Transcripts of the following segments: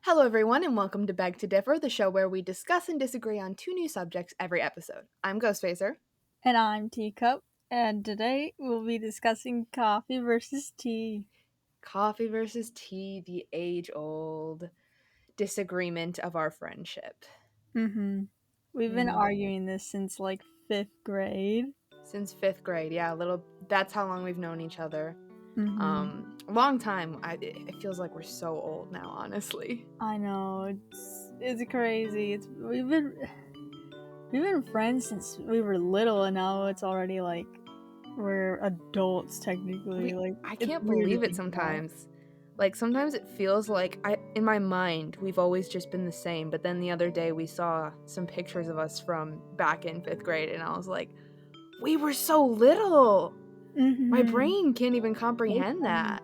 Hello, everyone, and welcome to Beg to Differ, the show where we discuss and disagree on two new subjects every episode. I'm Ghostfacer. And I'm Teacup, and today we'll be discussing coffee versus tea. Coffee versus tea, the age old disagreement of our friendship. We've been arguing this since like 5th grade. Since fifth grade, yeah, that's how long we've known each other. Mm-hmm. Long time. It feels like we're so old now, honestly. I know, it's crazy. We've been friends since we were little, and now it's already like we're adults technically. Like, I it's can't weird to believe it think about. sometimes. Like sometimes it feels like in my mind we've always just been the same, but then the other day we saw some pictures of us from back in 5th grade and I was like, we were so little. My Mm-hmm. brain can't even So comprehend funny. that.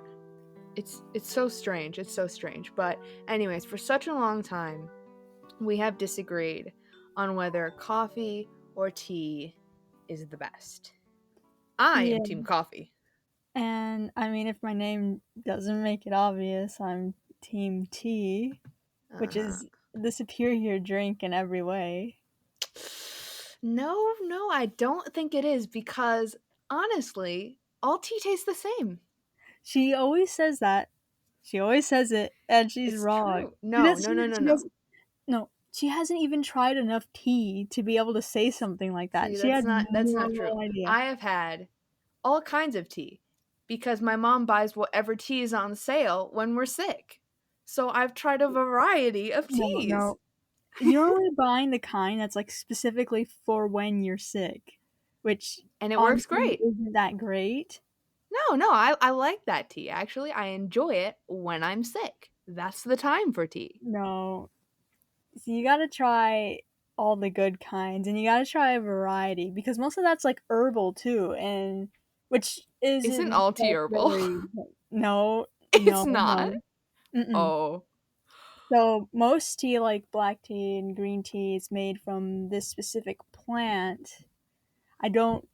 It's so strange. It's so strange. But anyways, for such a long time we have disagreed on whether coffee or tea is the best. I am Yeah, team coffee. and I mean, if my name doesn't make it obvious, I'm Team Tea, which Uh-huh. is the superior drink in every way. No, I don't think it is because honestly, all tea tastes the same. She always says that. She always says it, and she's It's wrong. true. No, no, no, no, She no. doesn't. No, she hasn't even tried enough tea to be able to say something like that. See, She had that's not true. no idea. I have had all kinds of tea because my mom buys whatever tea is on sale when we're sick. So I've tried a variety of No, teas. no. You're only buying the kind that's like specifically for when you're sick, which And it works honestly great. isn't that great. No, I like that tea actually. I enjoy it when I'm sick. That's the time for tea. No, so you gotta try all the good kinds, and you gotta try a variety because most of that's like herbal too, and which Isn't isn't all tea like herbal? really no, It's no, not. no. Mm-mm. Oh. So most tea, like black tea and green tea, is made from this specific plant. I don't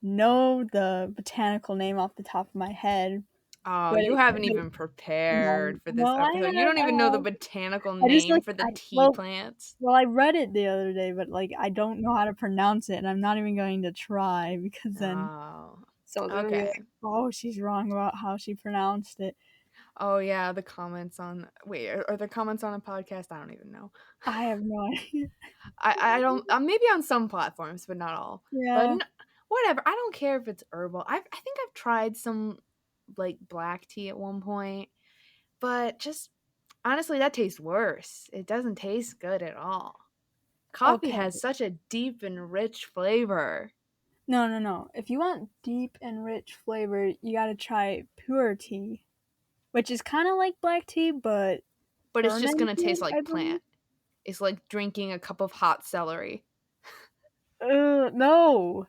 know the botanical name off the top of my head, Oh, but you haven't even no, prepared for this well, episode. You don't I even know the have. botanical I just name like for the I tea plants. well, I read it the other day, but like I don't know how to pronounce it, and I'm not even going to try because then Oh, so they'll be okay. like, "Oh, she's wrong about how she pronounced it." Oh, yeah, the comments on. Wait, are there comments on a podcast? I don't even know. I have no idea. I don't. Maybe on some platforms, but not all. But Yeah. whatever. I don't care if it's herbal. I think I've tried some like black tea at one point, but just honestly, that tastes worse. It doesn't taste good at all. Coffee Okay. has such a deep and rich flavor. No, no, no. If you want deep and rich flavor, you gotta try pure tea, which is kind of like black tea, but But it's just gonna fermented, taste I like believe. plant. It's like drinking a cup of hot celery. No.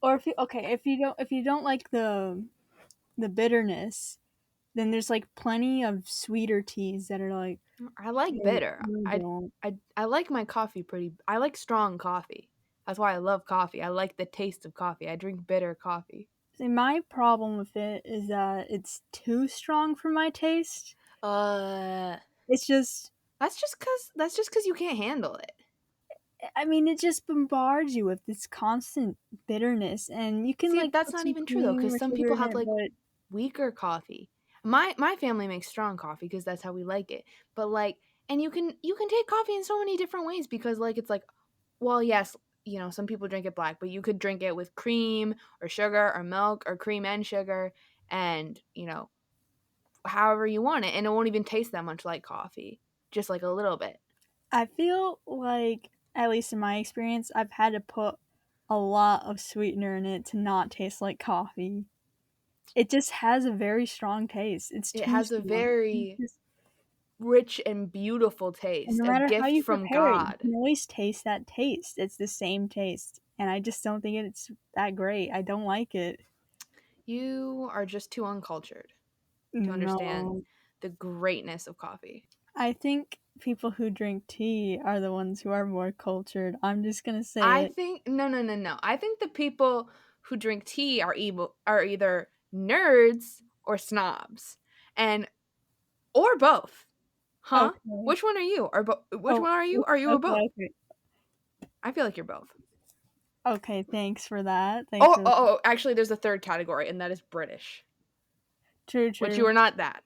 Or if you don't like the bitterness, then there's like plenty of sweeter teas that are like I like no, bitter. you don't. I like my coffee pretty. I like strong coffee. That's why I love coffee. I like the taste of coffee. I drink bitter coffee. See, my problem with it is that it's too strong for my taste. Uh, It's just that's just cause you can't handle it. I mean, it just bombards you with this constant bitterness, and you can See, like that's put not some even true though, cream because or some sugar people in have it, like but weaker coffee. My family makes strong coffee because that's how we like it. But like, and you can take coffee in so many different ways because like it's like, well, yes, some people drink it black, but you could drink it with cream or sugar or milk or cream and sugar, and however you want it, and it won't even taste that much like coffee, just like a little bit. I feel like, at least in my experience, I've had to put a lot of sweetener in it to not taste like coffee. It just has a very strong taste. It's It too has a strong. very rich and beautiful And taste, no a matter how gift you from prepare it, you God. can always taste that taste. It's the same taste. And I just don't think it's that great. I don't like it. You are just too uncultured to understand No. the greatness of coffee. I think people who drink tea are the ones who are more cultured. I'm just gonna say I it. think no, no, no, no. I think the people who drink tea are either nerds or snobs, and or both. Huh? Okay. Which one are you? Which Oh, one are you? Are you a okay, both? okay. I feel like you're both. Okay, thanks for that. Thanks Oh, for oh, that. oh, actually, there's a third category, and that is British, True, which you true. are not that.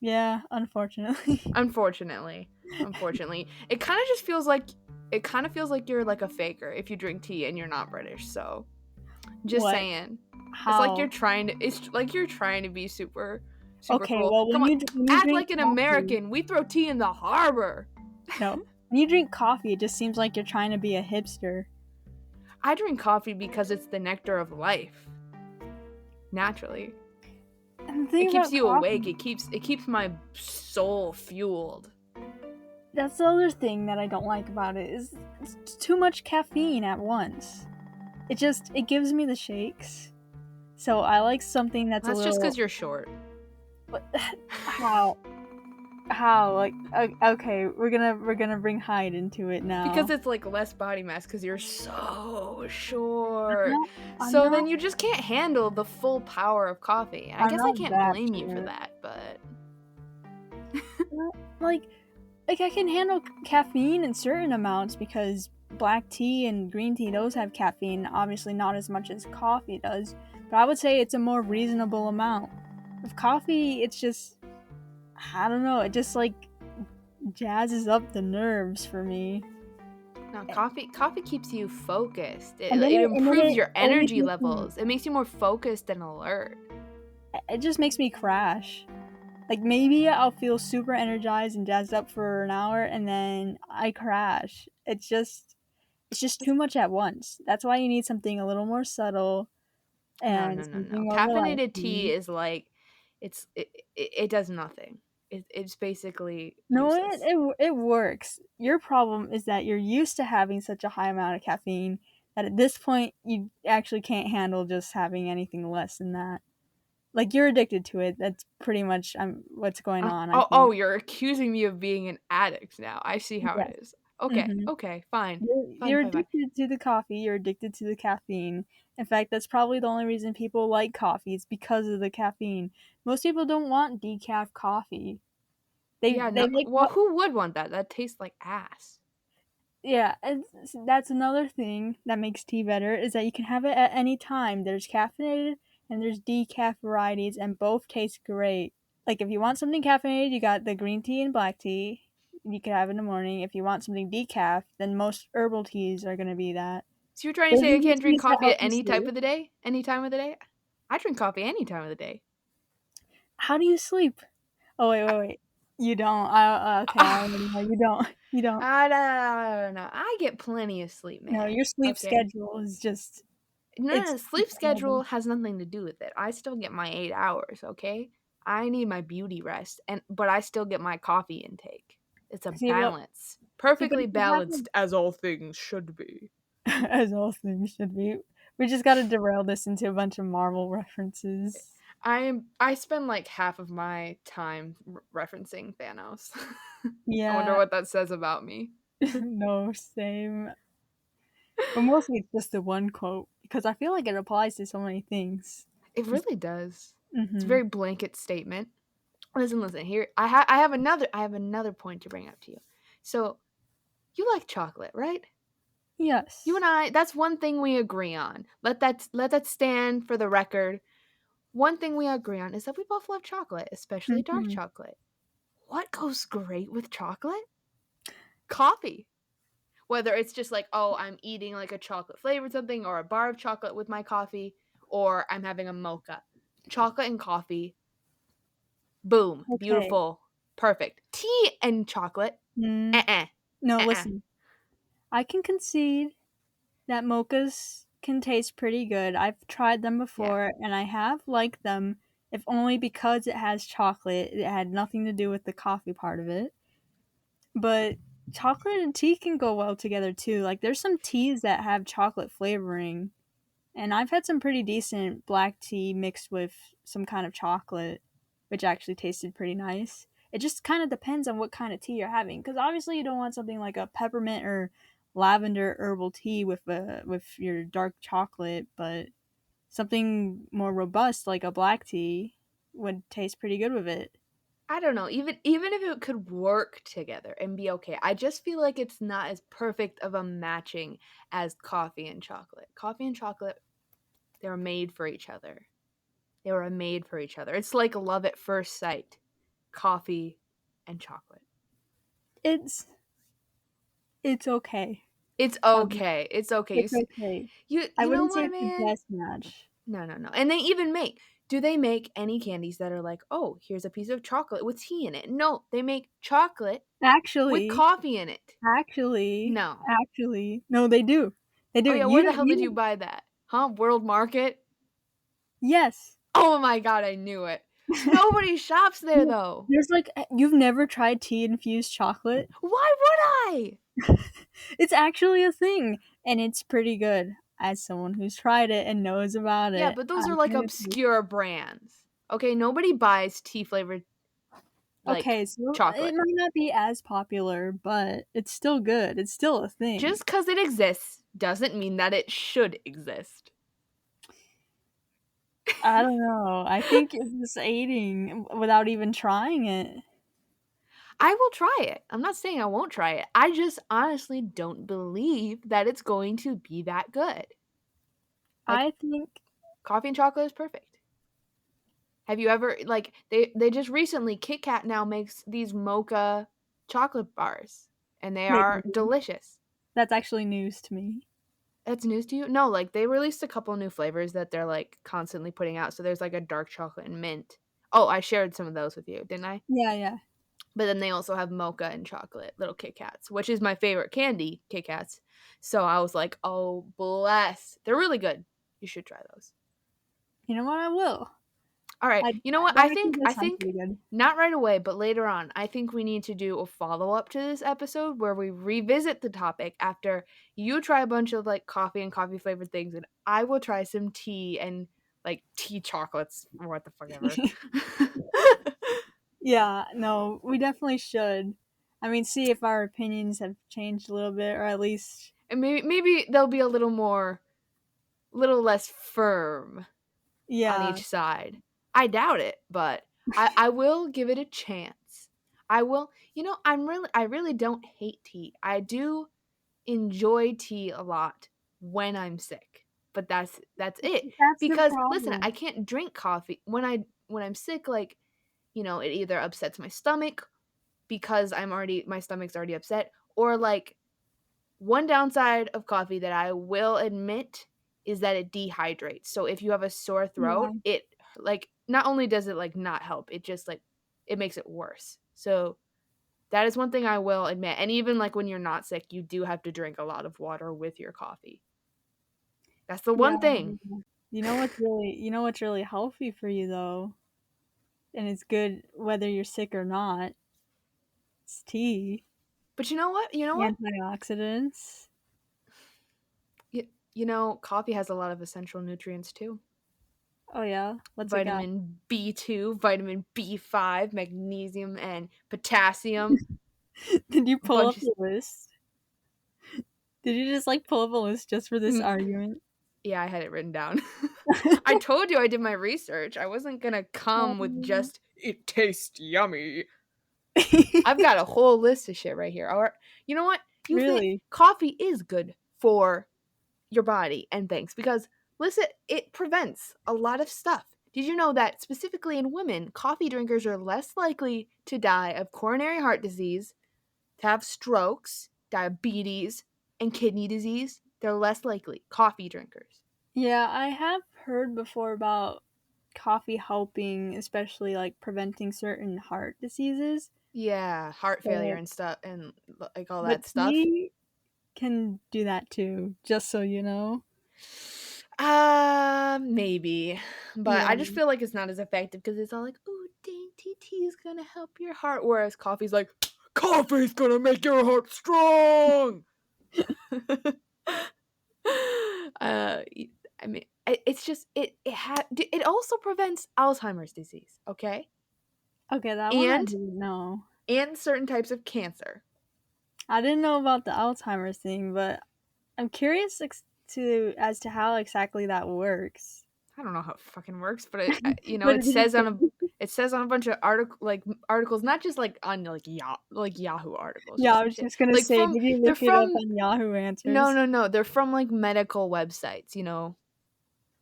Yeah, unfortunately. Unfortunately, unfortunately, it kind of feels like you're like a faker if you drink tea and you're not British. So just What? saying, How? it's like you're trying to be super, super Okay, cool. well, Come on, when you act drink like an coffee, American. We throw tea in the harbor. no, when you drink coffee, it just seems like you're trying to be a hipster. I drink coffee because it's the nectar of life. Naturally, And the it thing keeps about you awake. coffee, It keeps my soul fueled. that's the other thing that I don't like about it is it's too much caffeine at once. It gives me the shakes. So I like something that's a That's just because little you're short. but how like okay, we're gonna bring height into it Because now. it's like less body mass because you're so I'm short. not I'm So not then you just can't handle the full power of coffee. I I'm guess I not can't that blame you for short. that, but Well, like I can handle caffeine in certain amounts because black tea and green tea those have caffeine, obviously not as much as coffee does, but I would say it's a more reasonable amount. With coffee, it's just I don't know, it just like jazzes up the nerves for me. no, coffee keeps you focused. And then It improves it your always energy levels. It makes you more focused and alert. it just makes me crash. Like maybe I'll feel super energized and jazzed up for an hour and then I crash. It's just too much at once. That's why you need something a little more subtle No, and no, no, no. something more Caffeinated tea relaxing. is like it does nothing. It's basically No, useless. it works. Your problem is that you're used to having such a high amount of caffeine that at this point you actually can't handle just having anything less than that. Like you're addicted to it. That's pretty much what's going on, I Oh, think. you're accusing me of being an addict now. I see how Yes. it is. Okay, Mhm. okay, fine. Fine, You're fine, fine. addicted to the coffee, you're addicted to the caffeine. In fact, that's probably the only reason people like coffee is because of the caffeine. Most people don't want decaf coffee. Yeah, They no, like well, who would want that? That tastes like ass. yeah, and that's another thing that makes tea better is that you can have it at any time. There's caffeinated and there's decaf varieties and both taste great. Like if you want something caffeinated, you got the green tea and black tea. You could have in the morning. If you want something decaf, then most herbal teas are going to be that. So you're trying to Those say are I the can't drink teas that coffee help at you any type sleep. of the day? Any time of the day? I drink coffee any time of the day. How do you sleep? Oh wait, I, wait, wait. You don't. I okay. I already know you don't. You don't. don't know. I get plenty of sleep, No, man. your sleep Okay. schedule is just No, no, it's no, sleep terrible. schedule has nothing to do with it. I still get my 8 hours, okay? I need my beauty rest, and but I still get my coffee intake. It's a See, but balance. but Perfectly if you have balanced, as all things should be. as all things should be. We just got to derail this into a bunch of Marvel references. I spend like half of my time referencing Thanos. I wonder Yeah, what that says about me. no, same. But mostly it's just the one quote because I feel like it applies to so many things. It Just really does. It's a mm-hmm. very blanket statement. Listen, listen. Here, I have another point to bring up to you. So you like chocolate, right? You Yes. and I. That's one thing we agree on. Let that stand for the record. One thing we agree on is that we both love chocolate, especially dark Mm-hmm. chocolate. What goes great with chocolate? Coffee. Whether it's just like, oh, I'm eating like a chocolate flavored something or a bar of chocolate with my coffee, or I'm having a mocha. Chocolate and coffee, boom, Okay. beautiful, perfect. Tea and chocolate, Mm, uh-uh, no, uh-uh. listen. I can concede that mochas can taste pretty good. I've tried them Yeah. before and I have liked them, if only because it has chocolate. It had nothing to do with the coffee part of it. But chocolate and tea can go well together too. Like there's some teas that have chocolate flavoring, and I've had some pretty decent black tea mixed with some kind of chocolate, which actually tasted pretty nice. It just kind of depends on what kind of tea you're having, because obviously you don't want something like a peppermint or lavender herbal tea with your dark chocolate, but something more robust like a black tea would taste pretty good with it. I don't know, even if it could work together and be okay, I just feel like it's not as perfect of a matching as coffee and chocolate. Coffee and chocolate, they're made for each other. They were made for each other. It's like love at first sight. Coffee and chocolate. It's it's okay. It's Um, okay. It's okay. it's okay. I You know wouldn't say what, it's the man? best match. No, no, no. And they even make do they make any candies that are like, "Oh, here's a piece of chocolate with tea in it?" No, they make chocolate with Actually, coffee in it. actually, No. actually, no, they do. They Oh do. yeah, where the hell did you buy that? Huh? World Market? Yes. Oh my god, I knew it. Nobody shops there No, though. there's like you've never tried tea infused chocolate? Why would I? It's actually a thing, and it's pretty good. As someone who's tried it and knows about Yeah, it, but I those are like can attest. obscure brands. Okay, nobody buys tea flavored like Okay, so it chocolate. might not be as popular, but it's still good. It's still a thing. Just because it exists doesn't mean that it should exist. I don't know. I think it's just aiding without even trying it. I will try it. I'm not saying I won't try it. I just honestly don't believe that it's going to be that good. Like I think coffee and chocolate is perfect. Have you ever like they just recently Kit Kat now makes these mocha chocolate bars and they they are do. delicious. That's actually news to me. That's news to you? No, like they released a couple new flavors that they're like constantly putting out. So there's like a dark chocolate and mint. Oh, I shared some of those with you, didn't I? Yeah, yeah. But then they also have mocha and chocolate little Kit Kats, which is my favorite candy, Kit Kats. So I was like, oh, bless. They're really good. You should try those. You know what? I will. All right. I You know what? that actually I does sound think pretty good. not right away, but later on, I think we need to do a follow-up to this episode where we revisit the topic after you try a bunch of like coffee and coffee flavored things and I will try some tea and like tea chocolates or what the fuck ever. Yeah, no, we definitely should. I mean, see if our opinions have changed a little bit, or at least, And maybe they'll be a little less firm on yeah, each side. I doubt it, but I will give it a chance. I will. You know, I really don't hate tea. I do enjoy tea a lot when I'm sick. But that's it. that's the Because listen, I problem. can't drink coffee when I'm sick like, it either upsets my stomach because my stomach's already upset or like one downside of coffee that I will admit is that it dehydrates. So if you have a sore Yeah, throat, it like not only does it like not help, it just like it makes it worse. So that is one thing I will admit. And even like when you're not sick, you do have to drink a lot of water with your coffee. That's the yeah. one thing. You know what's really healthy for you though, and it's good whether you're sick or not. It's tea, But you know what? You know what? antioxidants. Coffee has a lot of essential nutrients too. Oh yeah, what's it got? Vitamin B2, vitamin B5, magnesium, and potassium. Did you A pull bunch up of the list? Did you just like pull up a list just for this mm, argument? yeah, I had it written down. I told you I did my research. I wasn't gonna come with Um, just it tastes yummy. I've got a whole list of shit right here. All right. You know what? You think really? coffee is good for your body and things because listen, it prevents a lot of stuff. Did you know that specifically in women, coffee drinkers are less likely to die of coronary heart disease, to have strokes, diabetes, and kidney disease? They're less likely. Coffee drinkers. Yeah, I have heard before about coffee helping, especially like preventing certain heart diseases. Yeah, heart failure But and stuff and like all but that stuff. tea can do that too, just so you know. Maybe. But Yeah. I just feel like it's not as effective because it's all like, ooh, dainty tea is gonna help your heart. Whereas coffee's like, coffee's gonna make your heart strong. uh, I mean, it's just it also prevents Alzheimer's disease, okay, Okay, that one I and didn't know. certain types of cancer. I didn't know about the Alzheimer's thing, but I'm curious to as to how exactly that works. I don't know how it fucking works, but But it it is says on a good. it says on a bunch of articles, not just like on like Yahoo articles or Yeah, I some was shit. just gonna Like say, from did you they're look it up from on Yahoo no, Answers? no, no, they're from like medical websites.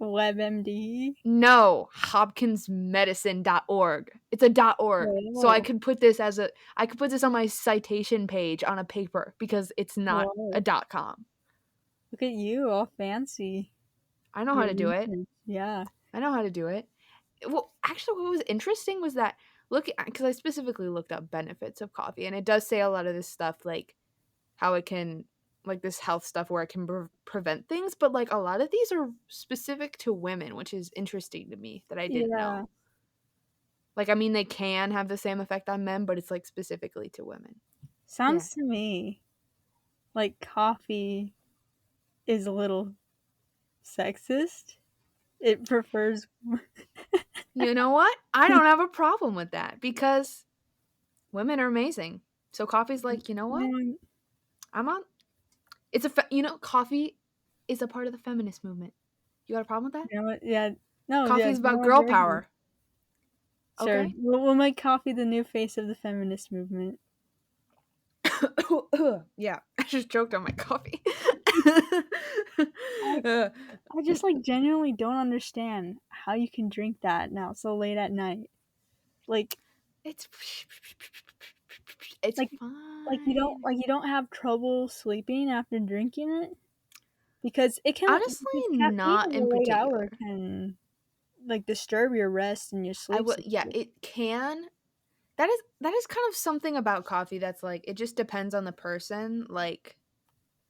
WebMD? No, hopkinsmedicine.org. It's a .org. So Whoa, I could put this on my citation page on a paper because it's not a whoa. .com. Look at you, all fancy. I know how Your to do it. research, yeah. I know how to do it. Well, actually, what was interesting was that look, because I specifically looked up benefits of coffee, and it does say a lot of this stuff, like how it can, like this health stuff where it can prevent things, but like a lot of these are specific to women, which is interesting to me that I didn't Yeah. know. Like, I mean, they can have the same effect on men, but it's like specifically to women. Yeah. Sounds to me like coffee is a little sexist. It prefers. You know what? I don't have a problem with that because women are amazing. So coffee's like, you know what? Mm, I'm on. Coffee is a part of the feminist movement. You got a problem with that? you know what? Yeah. No, Coffee yeah, is no about one's girl arguing. power. Sure. Okay? We'll make coffee the new face of the feminist movement. Yeah, I just choked on my coffee. I, Uh, I just like genuinely don't understand how you can drink that now so late at night. Like, it's it's like, fine. you don't have trouble sleeping after drinking it because it can Honestly, because caffeine not in in the late hour particular. can like disturb your rest and your I sleep would, yeah, cycle. it can. That is kind of something about coffee that's like it just depends on the person. Like,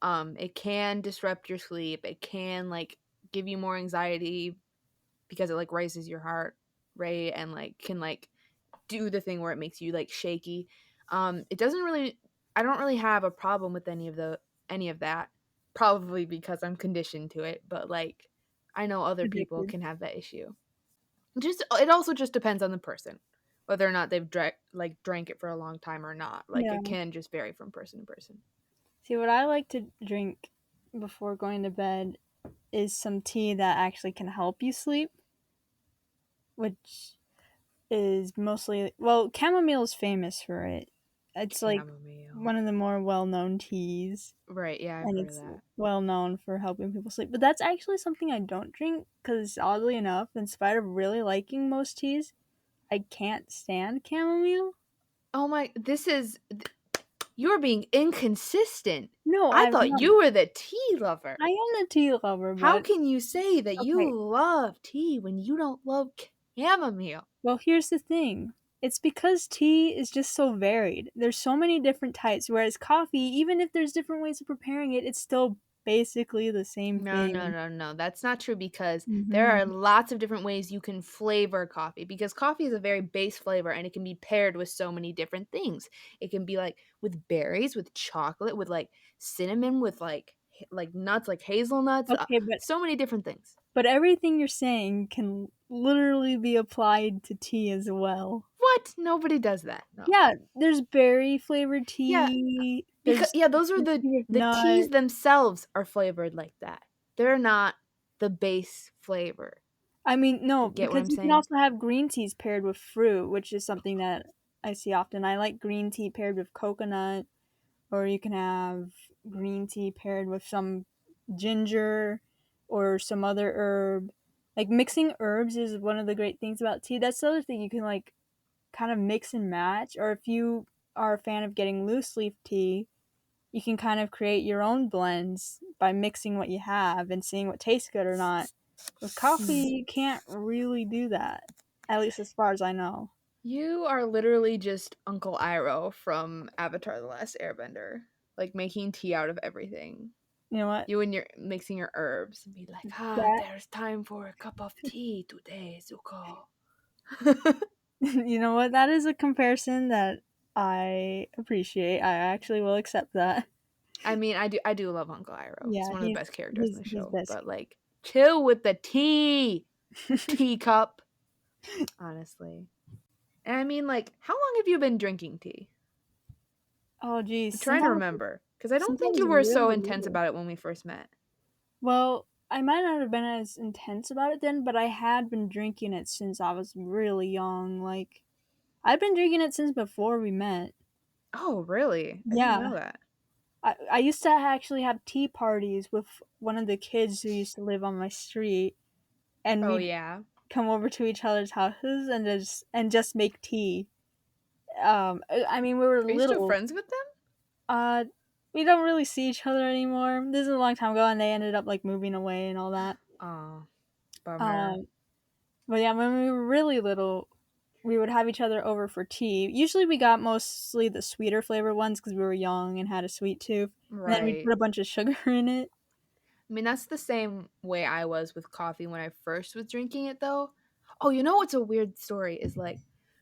it can disrupt your sleep. It can like give you more anxiety because it like raises your heart rate and like can like do the thing where it makes you like shaky. It doesn't really I don't really have a problem with any of that. Probably because I'm conditioned to it, but like I know other people Addicted. can have that issue. Just it also just depends on the person. Whether or not they've drank it for a long time or not. Like Yeah. it can just vary from person to person. See, what I like to drink before going to bed is some tea that actually can help you sleep, which is mostly, well, chamomile is famous for it. It's like Chamomile. one of the more well-known teas, Right, yeah, I've and heard of it's that. well known for helping people sleep. But that's actually something I don't drink because, oddly enough, in spite of really liking most teas, I can't stand chamomile. Oh my, you're being inconsistent. No, I I'm thought not. you were the tea lover. I am a tea lover, How but can you say that you okay. love tea when you don't love chamomile? Well, here's the thing. It's because tea is just so varied. There's so many different types, whereas coffee, even if there's different ways of preparing it, it's still basically the same No, no, thing. no, no. That's not true because there are Hmm. lots of different ways you can flavor coffee because coffee is a very base flavor and it can be paired with so many different things. It can be like with berries, with chocolate, with like cinnamon, with like nuts, like hazelnuts, Okay, so many different things. but everything you're saying can literally be applied to tea as well. What? Nobody does that. No. Yeah, there's berry flavored Yeah, tea. because There's yeah, those are there's tea with the teas nut. themselves are flavored like that. They're not the base flavor. I mean, no, Get what because I'm you can saying? also have green teas paired with fruit, which is something that I see often. I like green tea paired with coconut, or you can have green tea paired with some ginger or some other herb. Like mixing herbs is one of the great things about tea. That's the other thing you can like kind of mix and match. Or if you are a fan of getting loose leaf tea, you can kind of create your own blends by mixing what you have and seeing what tastes good or not. With coffee, Hmm. you can't really do that, at least as far as I know. You are literally just Uncle Iroh from Avatar: The Last Airbender, like making tea out of everything. You know what? You and your mixing your herbs and be like, That there's time for a cup of tea today, Zuko. you know what? That is a comparison that I appreciate. I actually will accept that. I mean, I do love Uncle Iroh. He's Yeah, one of the best characters in the he's show. best. But like, chill with the tea, teacup. Honestly, and I mean, like, how long have you been drinking tea? Oh geez, I'm trying to remember because I don't since I think was you were so really intense little. about it when we first met. Well, I might not have been as intense about it then, but I had been drinking it since I was really young. Like, I've been drinking it since before we met. Oh, really? I didn't know Yeah. that. I used to actually have tea parties with one of the kids who used to live on my street, and Oh, we'd yeah. come over to each other's houses and just make tea. I mean, we were Are you still little. friends with them? Uh, we don't really see each other anymore. This is a long time ago, and they ended up like moving away and all that. Oh, bummer. Um, but yeah, when we were really little, we would have each other over for tea. Usually, we got mostly the sweeter flavor ones because we were young and had a sweet tooth, and then we'd Right. put a bunch of sugar in it. I mean, that's the same way I was with coffee when I first was drinking it, though. Oh, you know what's a weird story is like,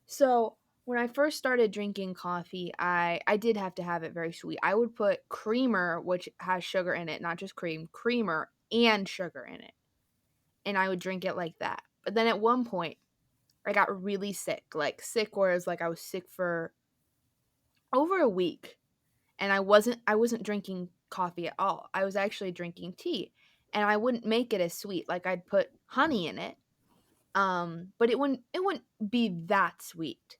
so when I first started drinking coffee, I did have to have it very sweet. I would put creamer, which has sugar in it, not just cream, creamer and sugar in it, and I would drink it like that. But then at one point, I got really sick, like sick, whereas like I was sick for over a week and I wasn't drinking coffee at all. I was actually drinking tea, and I wouldn't make it as sweet. Like I'd put honey in it, but it wouldn't be that sweet.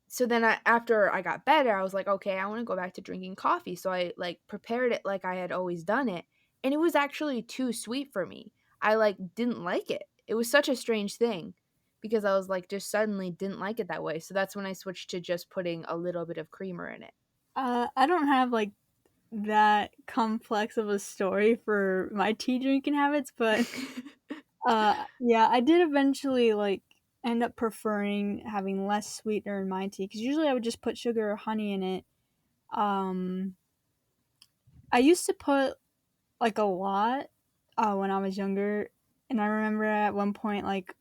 So then after I got better, I was like, okay, I want to go back to drinking coffee. So I like prepared it like I had always done it, and it was actually too sweet for me. I like didn't like it. It was such a strange thing because I was like just suddenly didn't like it that way. So that's when I switched to just putting a little bit of creamer in it. I don't have like that complex of a story for my tea drinking habits, but yeah, I did eventually like end up preferring having less sweetener in my tea because usually I would just put sugar or honey in it. Um, I used to put like a lot when I was younger, and I remember at one point like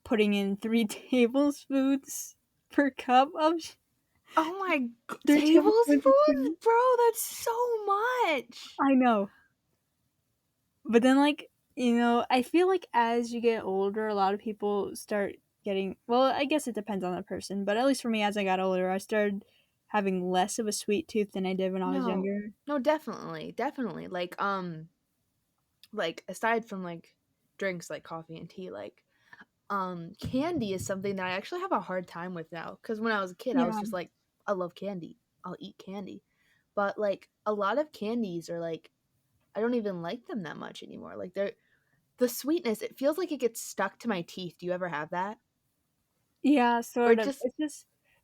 putting in 3 tablespoons per cup of 3 tablespoons of sugar. Tablespoons? Bro, that's so much. I know. But then, like, I feel like as you get older, a lot of people start getting, well, I guess it depends on the person, but at least for me, as I got older, I started having less of a sweet tooth than I did when I was No. younger. No, definitely. Definitely. Like aside from like drinks like coffee and tea, like candy is something that I actually have a hard time with now cuz when I was a kid, I was Yeah. just like I love candy. I'll eat candy. But like a lot of candies are like I don't even like them that much anymore. Like they're the sweetness, it feels like it gets stuck to my teeth. Do you ever have that? Yeah, Or sort it of. just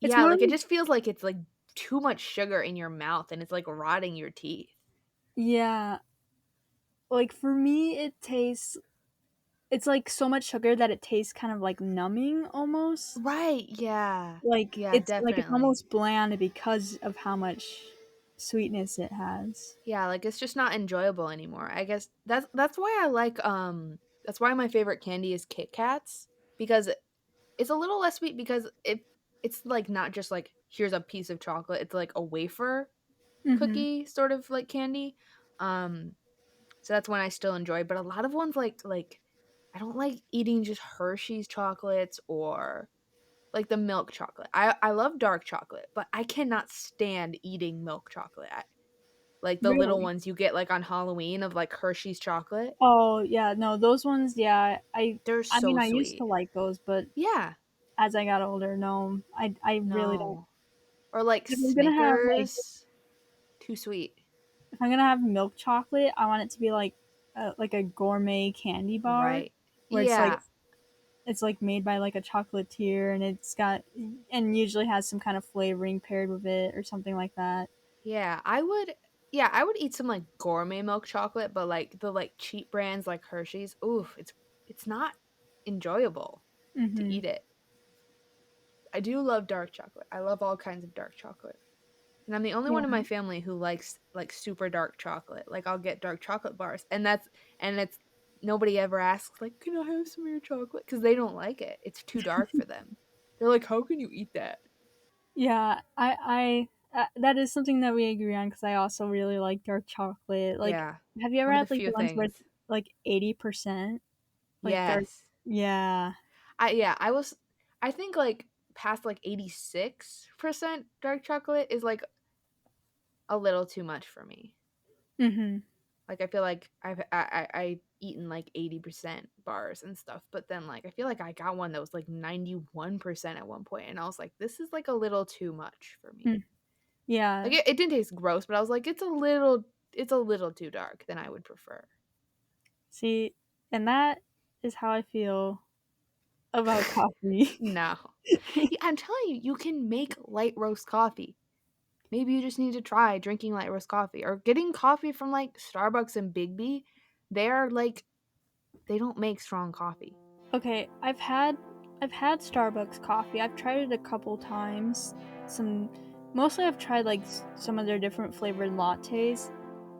It's yeah, more like it like, just feels like it's like too much sugar in your mouth and it's like rotting your teeth. yeah, like for me, it's like so much sugar that it tastes kind of like numbing almost. Right, yeah. Like Yeah, it's definitely. almost bland because of how much sweetness it has. Yeah, like it's just not enjoyable anymore. I guess that's why I like that's why my favorite candy is Kit Kats because it's a little less sweet because it's like not just like here's a piece of chocolate. It's like a wafer Mhm. cookie sort of like candy. Um so that's one I still enjoy, but a lot of ones like I don't like eating just Hershey's chocolates or like the milk chocolate. I love dark chocolate, but I cannot stand eating milk chocolate. Like the little Really? ones you get like on Halloween of like Hershey's chocolate. Oh, yeah, no, those ones, yeah, They're I mean, so I used to sweet. like those, but Yeah. as I got older, no, I really don't. No. Or like If I'm gonna have, like Snickers. Too sweet. if I'm gonna have milk chocolate, I want it to be like a gourmet candy bar Right. where it's like Yeah. it's like made by like a chocolatier and it's got and usually has some kind of flavoring paired with it or something like that. Yeah. I would eat some like gourmet milk chocolate, but like the like cheap brands like Hershey's, oof, it's not enjoyable to Mhm. eat it. I do love dark chocolate. I love all kinds of dark chocolate. And I'm the only Yeah. one in my family who likes like super dark chocolate. Like I'll get dark chocolate bars, and it's nobody ever asks like, "Can I have some of your chocolate?" Because they don't like it. It's too dark for them. They're like, "How can you eat that?" Yeah, that is something that we agree on because I also really like dark chocolate. Like, Yeah, have you ever one of the had like few the ones where it's things. like 80% like dark? Yes, Yeah. I was. I think like past like 86% dark chocolate is like a little too much for me. Mhm. Like, I feel like I eaten, like, 80% bars and stuff, but then, like, I feel like I got one that was, like, 91% at one point, and I was like, "This is, like, a little too much for me." Mm, yeah. Like, it didn't taste gross, but I was like, it's a little too dark than I would prefer." See, and that is how I feel about coffee. No. Yeah, I'm telling you, you can make light roast coffee. Maybe you just need to try drinking light roast coffee or getting coffee from, like, Starbucks and Big B. They're, like they don't make strong coffee. Okay, I've had Starbucks coffee. I've tried it a couple times. Some Mostly I've tried like some of their different flavored lattes,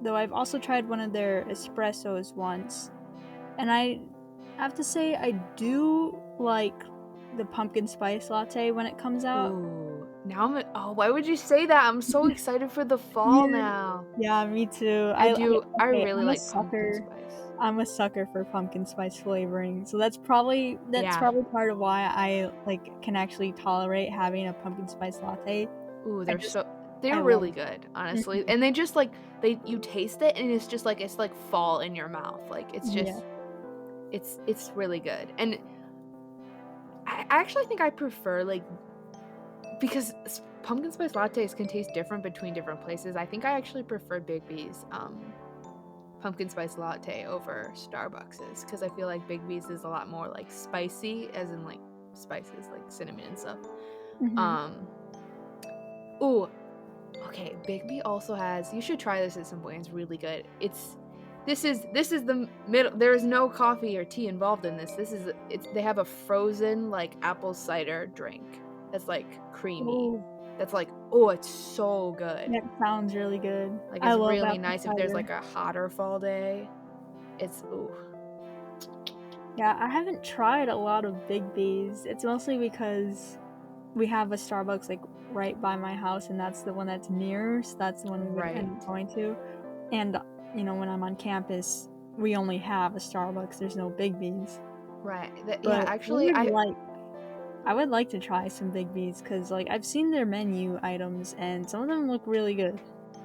though I've also tried one of their espressos once. And I have to say I do like the pumpkin spice latte when it comes out. Ooh, now oh, why would you say that? I'm so excited for the fall Yeah. now. Yeah, me too. I Okay, really like pumpkin spice. I'm a sucker for pumpkin spice flavoring. So that's Yeah. probably part of why I like can actually tolerate having a pumpkin spice latte. Ooh, I just I they're love really good, it. honestly. And they just like they you taste it and it's like fall in your mouth. Like it's Yeah. just it's really good. And I actually think I prefer like because pumpkin spice lattes can taste different between different places. I think I actually prefer Big B's pumpkin spice latte over Starbucks's because I feel like Big B's is a lot more like spicy, as in like spices like cinnamon and stuff. Hmm. Um, ooh, okay. Big B also has. You should try this at some point. It's really good. This is the middle. There is no coffee or tea involved in this. This is it's. They have a frozen like apple cider drink that's like creamy. Oh, That's like oh, it's so good. that sounds really good. Like I it's love really apple nice if there's cider. like a hotter fall day. It's ooh. Yeah, I haven't tried a lot of Big B's. It's mostly because we have a Starbucks like right by my house, and that's the one that's near. So that's the one we would end up Right. going to. And when I'm on campus, we only have a Starbucks. There's no Big B's. Right. Yeah, But actually I I would like to try some Big B's because like I've seen their menu items and some of them look really good.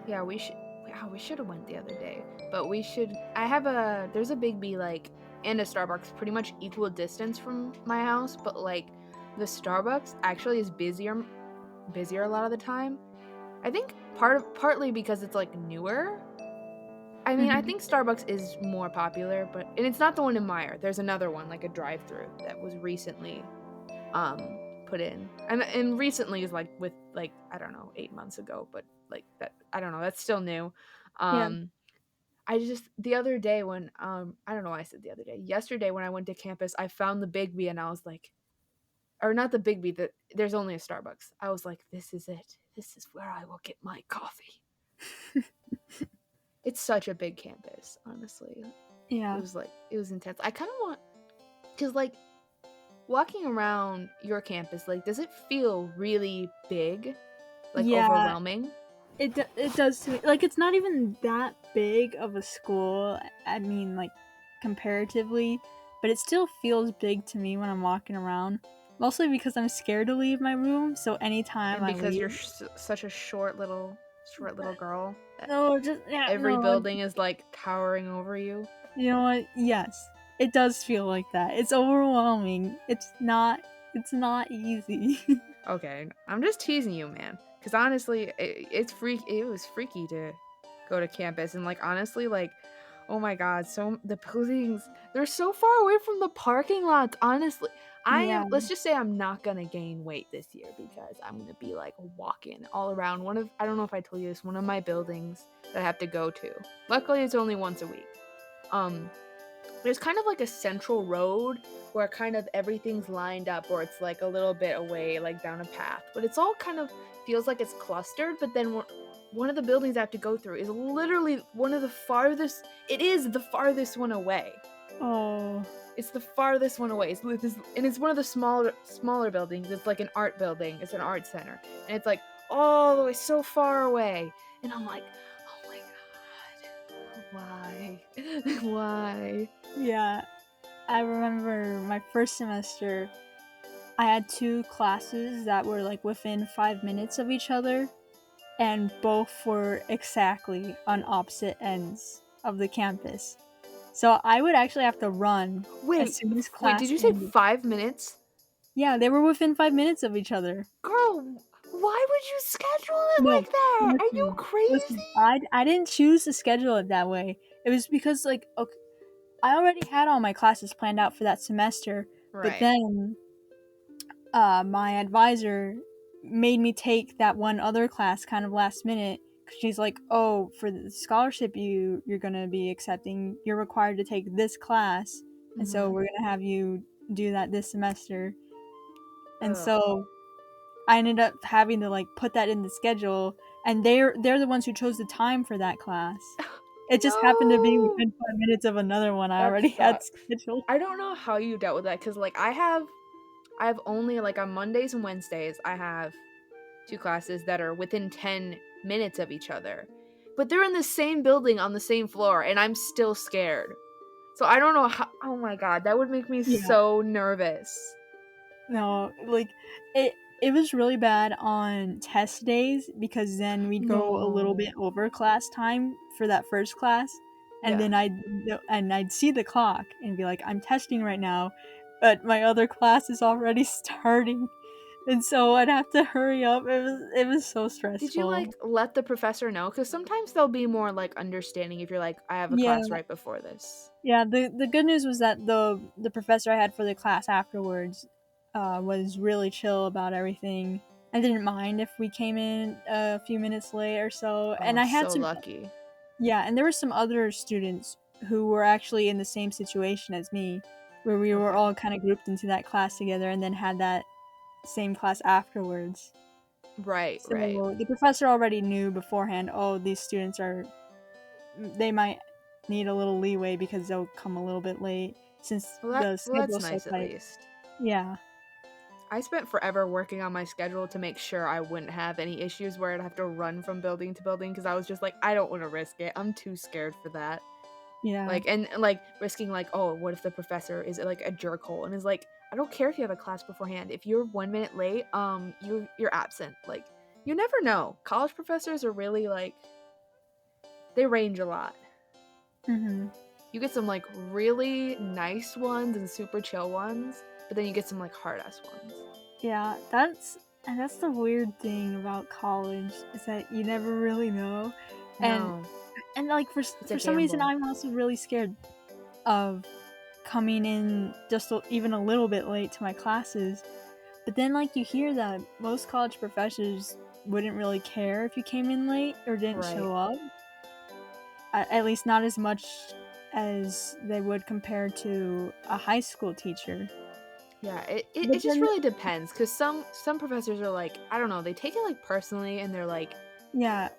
yeah, we should have went the other day. But we should I have a there's a Big B like and a Starbucks pretty much equal distance from my house, but like the Starbucks actually is busier a lot of the time. I think partly because it's like newer. I mean, I Hmm. think Starbucks is more popular, but and it's not the one in Meyer. There's another one like a drive-through that was recently put in and recently is like with like I don't know 8 months ago, but like that I don't know that's still new. Yeah, um I just the other day when I don't know why I said the other day, yesterday when I went to campus I found the Big B and I was like, or not the Big B, that there's only a Starbucks. I was like, this is it, this is where I will get my coffee. It's such a big campus, honestly. yeah, It was intense. I kind of want because like walking around your campus, like, does it feel really big? Like, yeah. overwhelming? It does to me. Like it's not even that big of a school. I mean, like comparatively, but it still feels big to me when I'm walking around. Mostly because I'm scared to leave my room. So anytime And I because leave, you're such a short little girl, that no, just yeah, every no. building is, like, towering over you? You know what? Yes, it does feel like that. It's overwhelming. It's not easy. Okay, I'm just teasing you, man. Because honestly, it was freaky to go to campus. And, like, honestly, like, oh my god, so the buildings, they're so far away from the parking lots, honestly. Yeah. Let's just say I'm not gonna gain weight this year because I'm gonna be like walking all around I don't know if I told you this, one of my buildings that I have to go to. Luckily, it's only once a week. Um, there's kind of like a central road where kind of everything's lined up or it's like a little bit away, like down a path, but it's all kind of feels like it's clustered. But then one of the buildings I have to go through is literally one of the farthest, it is the farthest one away. Oh. It's the farthest one away. And it's one of the smaller buildings. It's like an art building. It's an art center. And it's like all the way so far away. And I'm like, oh my god, why? Why? Yeah. I remember my first semester, I had two classes that were like within 5 minutes of each other, and both were exactly on opposite ends of the campus. So I would actually have to run as Wait, soon as wait, did class you say ended. 5 minutes? Yeah, they were within 5 minutes of each other. Girl, why would you schedule it No, like that? Are you listen, listen. crazy? I didn't choose to schedule it that way. It was because like okay, I already had all my classes planned out for that semester, but Right. then my advisor made me take that one other class kind of last minute. 'Cause she's like, "Oh, for the scholarship you're gonna be accepting, you're required to take this class, and so Mhm. we're gonna have you do that this semester." And Ugh. so I ended up having to like put that in the schedule, and they're the ones who chose the time for that class. It just happened to be No. within 5 minutes of another one I That already had sucks. scheduled. I don't know how you dealt with that cuz like I have only like on Mondays and Wednesdays I have two classes that are within 10 minutes of each other. But they're in the same building on the same floor and I'm still scared. So I don't know how. Oh my god, that would make me Yeah. so nervous. No, like it was really bad on test days because then we'd go a little No. bit over class time for that first class, and Yeah. then I'd see the clock and be like, I'm testing right now, but my other class is already starting, and so I'd have to hurry up. It was so Did you stressful. like let the professor know? Because sometimes they'll be more like understanding if you're like, I have a Yeah, class right before this. yeah. The good news was that the professor I had for the class afterwards was really chill about everything. I didn't mind if we came in a few minutes late or so. And Oh, I had so some, lucky. yeah, and there were some other students who were actually in the same situation as me, where we were Okay. all kind of grouped into that class together and then had that same class afterwards. Right, right. So the professor already knew beforehand, oh, these students they might need a little leeway because they'll come a little bit late since the Well that's schedule's so nice at tight. least. Yeah. I spent forever working on my schedule to make sure I wouldn't have any issues where I'd have to run from building to building because I was just like, I don't want to risk it. I'm too scared for that. Yeah. Like and like risking like, oh, what if the professor is like a jerkhole and is like, I don't care if you have a class beforehand. If you're 1 minute late, you're absent. Like you never know. College professors are really like they range a lot. Mhm. You get some like really nice ones and super chill ones, but then you get some like hard ass ones. Yeah, that's the weird thing about college is that you never really know. And No, like it's a for some reason gamble. I'm also really scared of coming in just even a little bit late to my classes. But then like you hear that most college professors wouldn't really care if you came in late or didn't Right. show up. At least not as much as they would compared to a high school teacher. Yeah, it But just then, really depends because some professors are like I don't know they take it like personally and they're like yeah,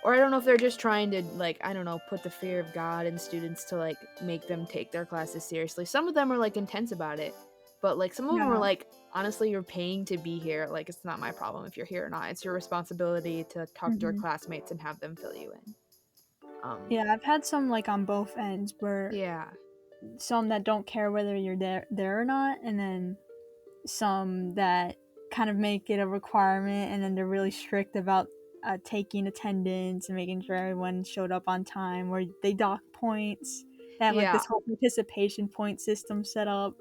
or I don't know if they're just trying to like I don't know put the fear of God in students to like make them take their classes seriously. Some of them are like intense about it, but like some of them are yeah, like honestly you're paying to be here. Like it's not my problem if you're here or not. It's your responsibility to talk to your hmm classmates and have them fill you in. Um, yeah. I've had some like on both ends where yeah, some that don't care whether you're there or not, and then some that kind of make it a requirement, and then they're really strict about taking attendance and making sure everyone showed up on time. Where they dock points, they have like yeah. this whole participation point system set up.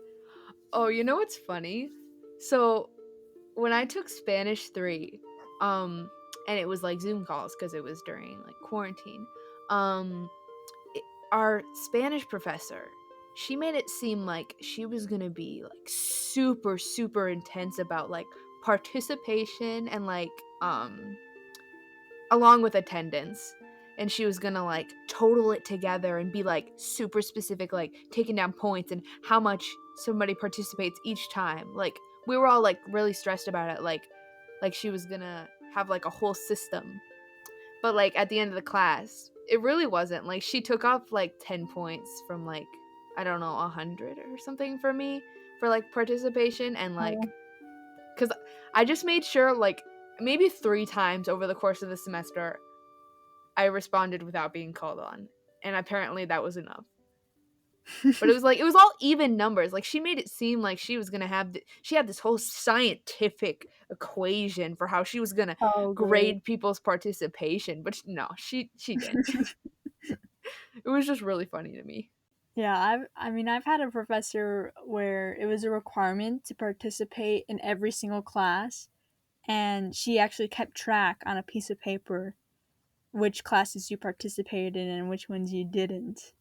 Oh, you know what's funny? So when I took Spanish 3, and it was like Zoom calls because it was during like quarantine, um, it, our Spanish professor, she made it seem like she was gonna be like super, super intense about like participation and like, along with attendance. And she was gonna like total it together and be like super specific, like taking down points and how much somebody participates each time. Like we were all like really stressed about it, like she was gonna have like a whole system. But like at the end of the class, it really wasn't. Like she took off like 10 points from like I don't know, 100 or something for me for like participation and like Oh. cuz I just made sure like maybe 3 times over the course of the semester I responded without being called on. And apparently that was enough. But it was like it was all even numbers. Like she made it seem like she was gonna have she had this whole scientific equation for how she was gonna Oh, great. grade people's participation. But no, she didn't. It was just really funny to me. Yeah, I've had a professor where it was a requirement to participate in every single class, and she actually kept track on a piece of paper which classes you participated in and which ones you didn't.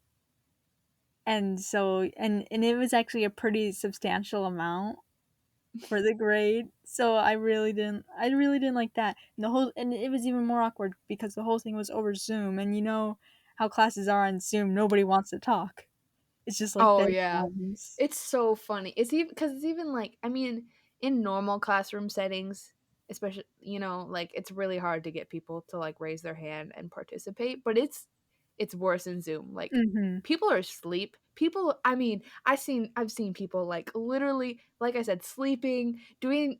And so and it was actually a pretty substantial amount for the grade. So I really didn't like that. And it was even more awkward because the whole thing was over Zoom, and you know how classes are on Zoom, nobody wants to talk. It's just like Oh dead yeah. silence. It's so funny. It's even because it's even like, I mean, in normal classroom settings, especially, like it's really hard to get people to like raise their hand and participate, but it's worse in Zoom. Like Mhm. people are asleep. People, I mean, I've seen people like literally, like I said, sleeping,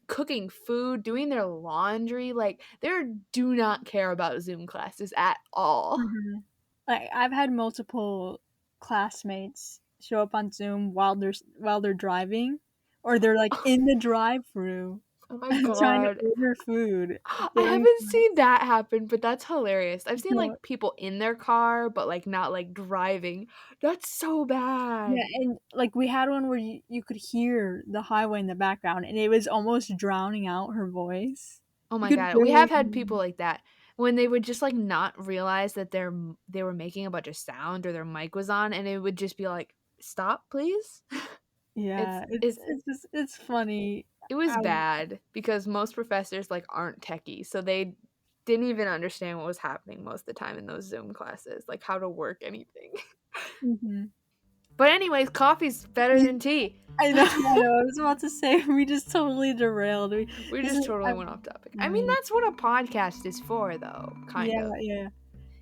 cooking food, doing their laundry. Like they do not care about Zoom classes at all. Mhm. Like I've had multiple classmates show up on Zoom while they're driving, or they're like in the drive-through Oh my trying to god. order food I during haven't class. seen that happen, but that's hilarious. I've seen No, like people in their car, but like not like driving. That's so yeah, bad. and like we had one where you could hear the highway in the background, and it was almost drowning out her voice. Oh You my could god, we have barely had people like that when they would just like not realize that they were making a bunch of sound or their mic was on, and it would just be like, "Stop, please." Yeah, it's funny It was how bad because most professors like aren't techie, so they didn't even understand what was happening most of the time in those Zoom classes, like how to work anything. Mhm. But anyways, coffee's better than tea. I know, I was about to say we just totally derailed. We This just is totally I went off topic. I mean, mean, that's what a podcast is for, though, kind yeah, of. yeah.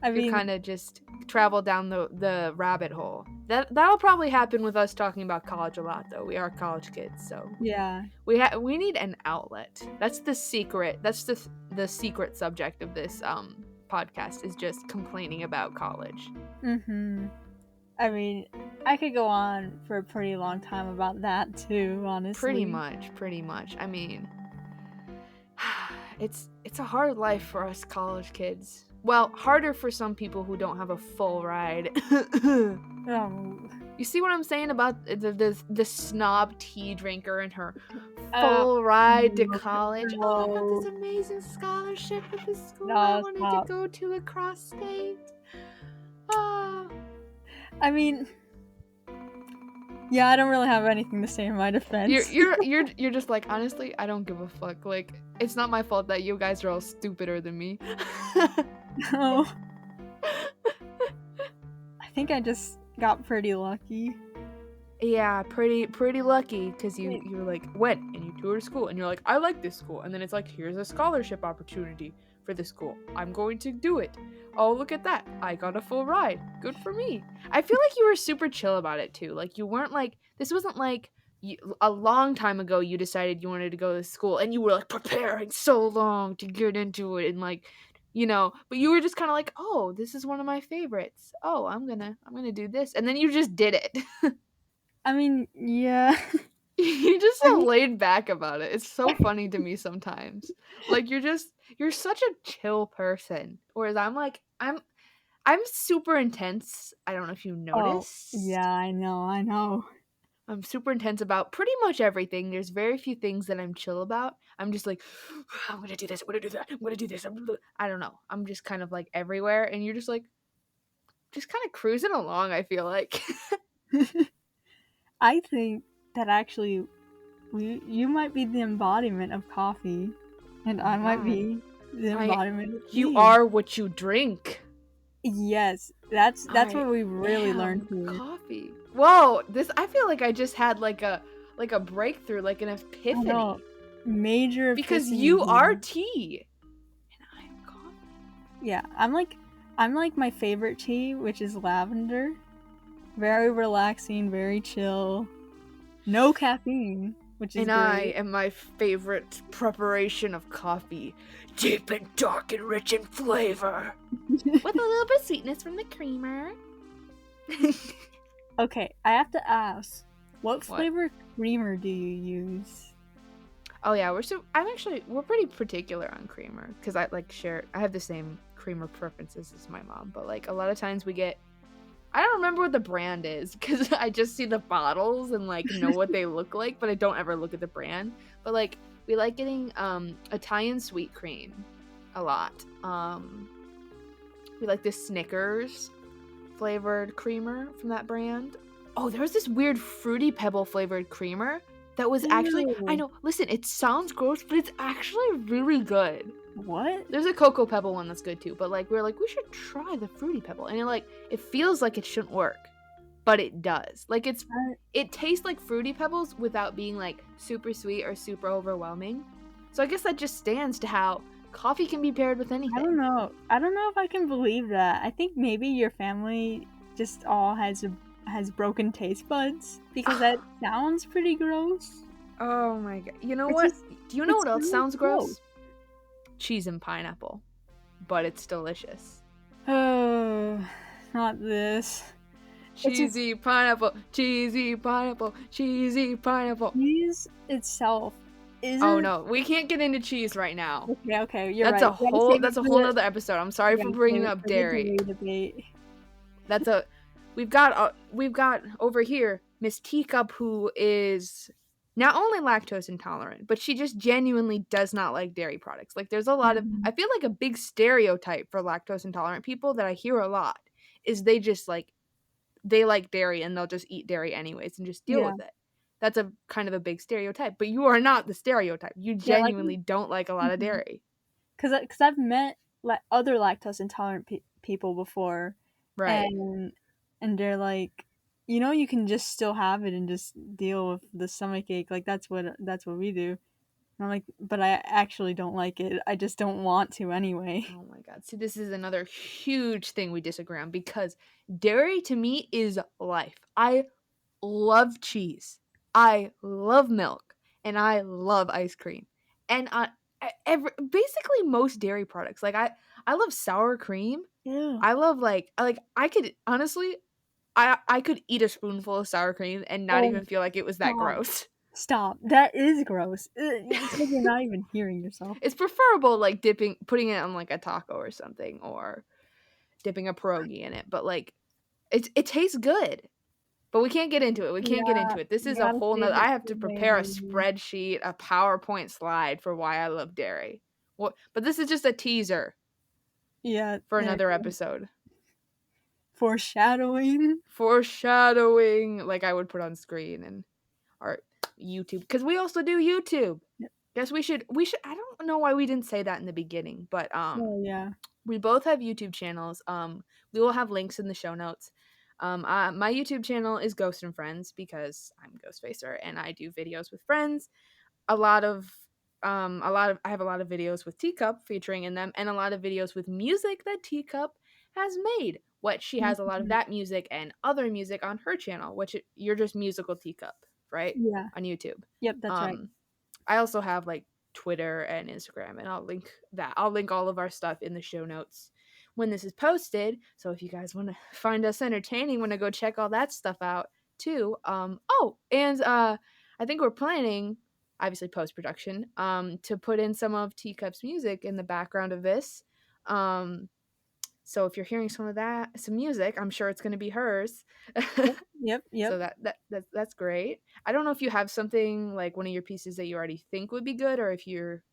I To mean, kind of just travel down the rabbit hole. That'll probably happen with us talking about college a lot, though. We are college kids, so yeah. we need an outlet. That's the secret. That's the secret subject of this podcast is just complaining about college. Mhm. I mean, I could go on for a pretty long time about that too, Pretty honestly. much, pretty much. I mean, it's a hard life for us college kids. Well, harder for some people who don't have a full ride. Oh, You see what I'm saying about the snob tea drinker and her uh, full ride to no, college? Oh, I got this no, amazing scholarship at the school I no, wanted to stop. go to across state. Ah. I mean, yeah, I don't really have anything to say in my You're defense. you're you're you're just like, honestly, I don't give a fuck. Like, it's not my fault that you guys are all stupider than me. No, I think I just got pretty lucky. Yeah, pretty lucky because you Wait, you were like went and you toured school and you're like, I like this school, and then it's like, here's a scholarship opportunity for this school, I'm going to do it. Oh, look at that, I got a full ride, good for me. I feel like you were super chill about it too. Like you weren't like, this wasn't like a long time ago you decided you wanted to go to school and you were like preparing so long to get into it and like, but you were just kind of like, oh, this is one of my favorites, oh, I'm gonna do this, and then you just did it. I mean, yeah. You're just I so mean, laid back about it. It's so funny to me sometimes. Like you're such a chill person. Whereas I'm super intense. I don't know if you oh, noticed. yeah, I know. I'm super intense about pretty much everything. There's very few things that I'm chill about. I'm just like, I'm gonna do this, I'm gonna do that, I'm gonna do this. I don't know. I'm just kind of like everywhere, and you're just like, just kind of cruising along, I feel like. I think that actually you might be the embodiment of coffee, and Oh my I might god. be the I embodiment of You tea. are what you drink. Yes, that's I what we really learned am here. coffee. Whoa, this I feel like I just had like a breakthrough, like an I know, epiphany. major Because epiphany you are here. tea and I am coffee. Yeah, I'm like my favorite tea, which is lavender. Very relaxing, very chill. No caffeine, which is And I great. am my favorite preparation of coffee. Deep and dark and rich in flavor. With a little bit of sweetness from the creamer. Okay, I have to ask, what What? flavor creamer do you use? Oh yeah, we're pretty particular on creamer because I have the same creamer preferences as my mom, but like a lot of times we get I don't remember what the brand is because I just see the bottles and like know what they look like, but I don't ever look at the brand. But like we like getting Italian sweet cream a lot. We like this Snickers flavored creamer from that brand. Oh, there was this weird fruity pebble flavored creamer that was actually, I Ew. know, listen, it sounds gross, but it's actually really good. What? There's a cocoa pebble one that's good too, but like we are like we should try the fruity pebble, and it feels like it shouldn't work, but it does. Like I, it tastes like fruity pebbles without being like super sweet or super overwhelming. So I guess that just stands to how coffee can be paired with I don't anything. know. I don't know if I can believe that. I think maybe your family just all has broken taste buds because that sounds pretty gross. Oh my god! You know It's what? just Do you know it what else sounds sounds gross. gross? Cheese and pineapple, but it's delicious. Oh, not this. It's just Cheesy pineapple, cheesy pineapple, cheesy pineapple. cheese itself Oh isn't no, we can't get into cheese right now. okay. Okay, you're That's right. a whole that's a whole nother episode. I'm sorry We for gotta bringing save it up for the dairy. dairy debate. That's a we've got over here Miss Teacup, who is not only lactose intolerant, but she just genuinely does not like dairy products. Like there's a lot of Mhm. I feel like a big stereotype for lactose intolerant people that I hear a lot is they just like they like dairy and they'll just eat dairy anyways and just deal Yeah, with it. That's a kind of a big stereotype, but you are not the stereotype. You yeah, like genuinely don't like a lot of dairy. because I've met other lactose intolerant people before, Right. and they're like, you can just still have it and just deal with the stomach ache. Like that's what we do. And I'm like, but I actually don't like it. I just don't want to anyway. Oh my god. See, this is another huge thing we disagree on because dairy to me is life. I love cheese. I love milk and I love ice cream. And basically most dairy products. Like I love sour cream. Ew. I love like I could honestly I could eat a spoonful of sour cream and not Oh, even feel like it was that stop. gross. Stop. That is gross. It's like you're not even hearing yourself. It's preferable like putting it on like a taco or something or dipping a pierogi in it, but like it tastes good. But we can't get into it. We can't get Yeah, into it. This you is a gotta whole save nother. it I have for to prepare a later. spreadsheet, a PowerPoint slide for why I love dairy. What? But this is just a teaser Yeah, for another episode. foreshadowing. Foreshadowing, like I would put on screen and our YouTube, because we also do YouTube. Guess we should. I don't know why we didn't say that in the beginning, but Oh yeah. we both have YouTube channels. We will have links in the show notes. My YouTube channel is Ghost and Friends because I'm Ghostfacer and I do videos with friends. A lot of I have a lot of videos with Teacup featuring in them and a lot of videos with music that Teacup has made. What she has a lot of Mhm. that music and other music on her channel, which you're just musical Teacup, right? Yeah. On YouTube. Yep, that's right. Um I also have like Twitter and Instagram, and I'll link all of our stuff in the show notes when this is posted. So if you guys want to find us entertaining, want to go check all that stuff out too. Oh, and I think we're planning, obviously post production, to put in some of Teacup's music in the background of this. Um, so if you're hearing some music, I'm sure it's going to be hers. Yep, yep, yep. So that's great. I don't know if you have something like one of your pieces that you already think would be good, or if you're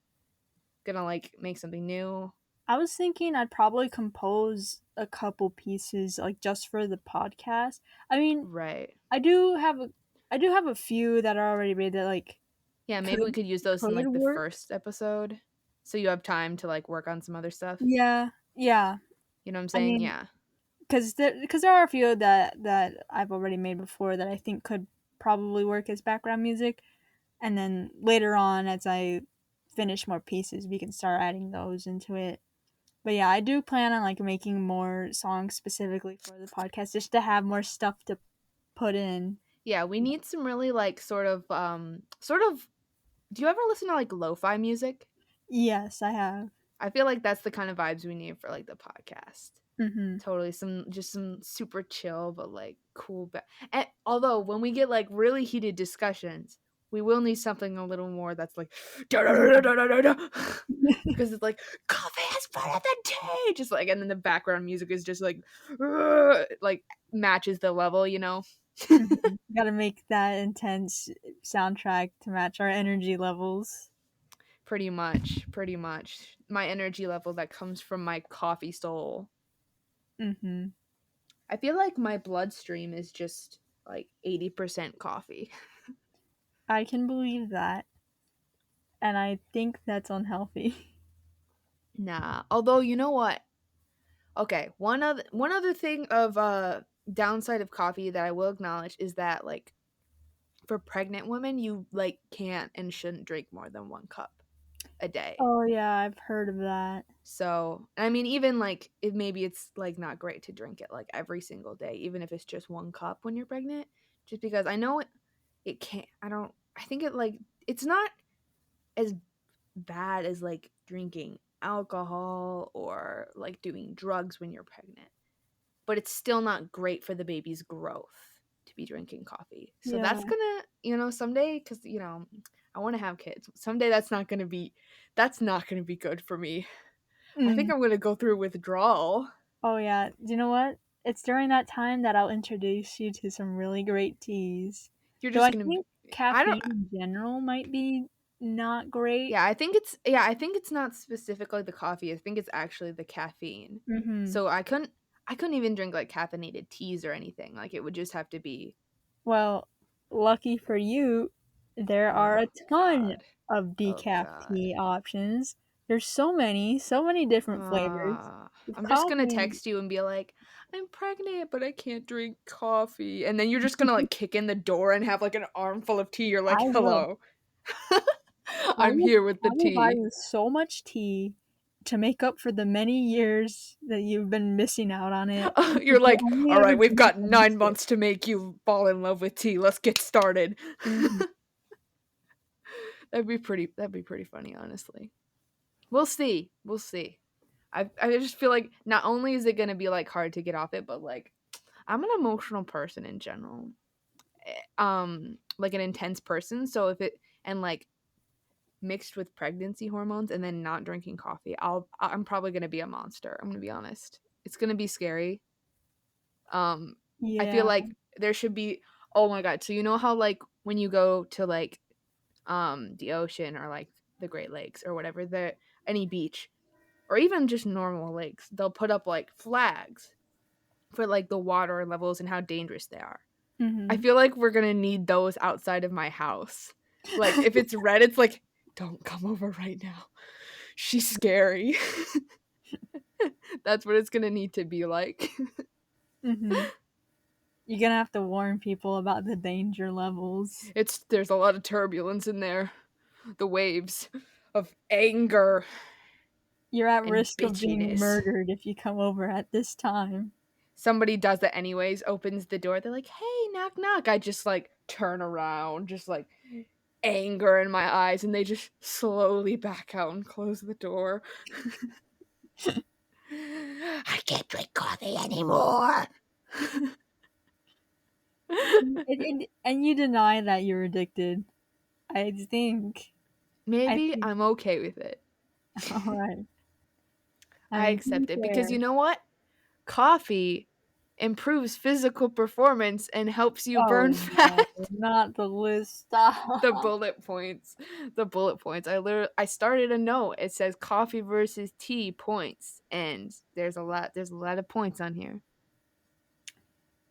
gonna like make something new. I was thinking I'd probably compose a couple pieces like just for the podcast. I mean, Right. I do have a I do have a few that are already made that like Yeah, maybe we could could use those in could like the work. first episode, so you have time to like work on some other stuff. Yeah, yeah. You know what I'm I saying? mean, Yeah. because there are a few that I've already made before that I think could probably work as background music, and then later on as I finish more pieces, we can start adding those into it. But yeah, I do plan on like making more songs specifically for the podcast just to have more stuff to put in. Yeah, we need some really like sort of do you ever listen to like lo-fi music? Yes, I have. I feel like that's the kind of vibes we need for like the podcast. Mhm. Totally, some super chill but like cool. And although when we get like really heated discussions, We will need something a little more that's like Mhm. because it's like coffee is better than tea, just like, and then the background music is just like matches the level, you know. Mhm. Gotta make that intense soundtrack to match our energy levels. Pretty much, pretty much. My energy level that comes from my coffee soul. Mhm. I feel like my bloodstream is just like 80% coffee. I can believe that, and I think that's unhealthy. Nah. Although you know what? Okay, one other thing of downside of coffee that I will acknowledge is that like for pregnant women, you like can't and shouldn't drink more than 1 cup a day. Oh, yeah, I've heard of that. So, I mean, even like if maybe it's like not great to drink it like every single day, even if it's just 1 cup when you're pregnant, just because I know it can't. I don't. I think it like it's not as bad as like drinking alcohol or like doing drugs when you're pregnant, but it's still not great for the baby's growth to be drinking coffee. So Yeah. that's gonna, someday, because I want to have kids. Someday that's not gonna be good for me. I think Mm. I'm gonna go through withdrawal. Oh, yeah. Do you know what? It's during that time that I'll introduce you to some really great teas. You're Though just I gonna be. think I don't. caffeine in general might be not great. Yeah, I think it's not specifically the coffee. I think it's actually the caffeine. Mhm. So I couldn't even drink like caffeinated teas or anything. Like it would just have to be. Well, lucky for you, there are Oh a ton God. of Oh decaf God. tea options. There's so many different flavors. With I'm just gonna coffee, text you and be like, I'm pregnant, but I can't drink coffee. And then you're just gonna like kick in the door and have like an armful of tea. You're like, I will. hello. I I'm will here with I the will buy tea. you so much tea to make up for the many years that you've been missing out on it You're if you like, only all ever right, we've drink got when you're 9 months sick. to make you fall in love with tea. Let's get started. Mhm. That'd be pretty funny, honestly. We'll see. We'll see. I just feel like not only is it gonna be like hard to get off it, but like I'm an emotional person in general. Like an intense person. So if it and like mixed with pregnancy hormones and then not drinking coffee, I'm probably gonna be a monster. I'm gonna be honest. It's gonna be scary. Um, I feel Yeah. like there should be. Oh my god! So you know how like when you go to like the ocean or like the Great Lakes or whatever, the any beach or even just normal lakes, they'll put up like flags for like the water levels and how dangerous they are. I Mhm. feel like we're gonna need those outside of my house. Like if it's red, it's like, don't come over right now. She's scary. That's what it's gonna need to be like. Mhm. You're gonna have to warn people about the danger levels. There's a lot of turbulence in there. The waves of anger You're at and risk of being bitchiness. murdered if you come over at this time. Somebody does it anyways, opens the door, they're like, hey, knock knock. I just like turn around, just like anger in my eyes, and they just slowly back out and close the door. I can't drink coffee anymore. And you deny that you're addicted. I think. I Maybe think. I'm okay with it. All right. I I mean, to be accept it because fair. you know what? Coffee improves physical performance and helps you burn Oh no, fat. not the list. The Stop. bullet points. The bullet points. I started a note. It says coffee versus tea points, and there's a lot of points on here.